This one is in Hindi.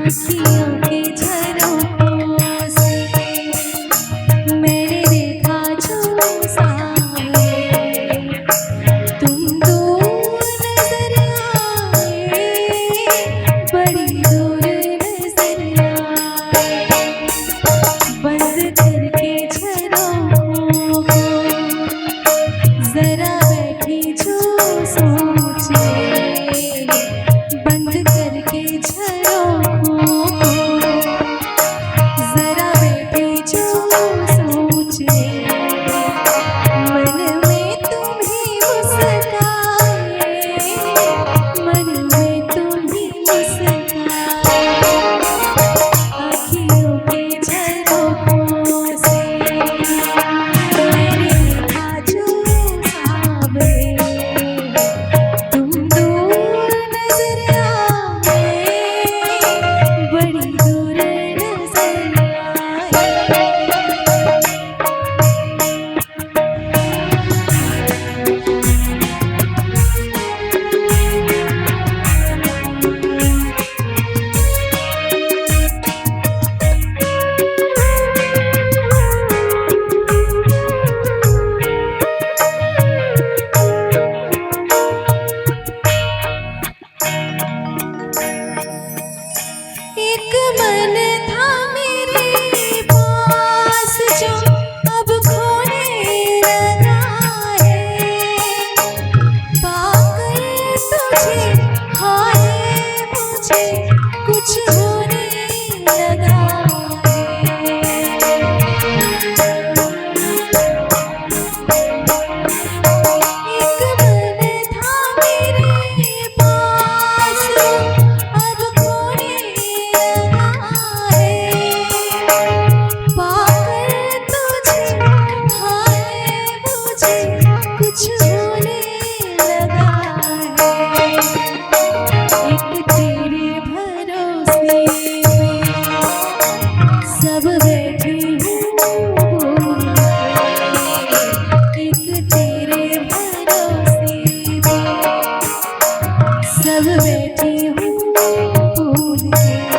अखियों के झरोखों से मैंने देखा जो सामने, तुम दूर नजर आए, बड़ी दूर नजर आए। बंद करके झरोखों को जरा बैठी जो सोचे, बंद करके झरोखों को जरा बैठी जो सोचे। मन में तुम ही मुस्काए, मन में तुम ही मुस्काए। अखियों के झरोखों से मैंने देखा जो सामने, तुम दूर नजर आए, बड़ी दूर नजर आए। एक मन था मेरे पास जो अब खोने लगा है, पाकर तुझे हाय मुझे कुछ होने लगा है। एक मन था मेरे पास अब खोने लगा है, पाकर तुझे हाय मुझे कुछ होने लगा है। एक तेरे भरोसे पे सब बैठी हूँ भूल के, एक तेरे भरोसे पे सब बैठी हूँ भूल के।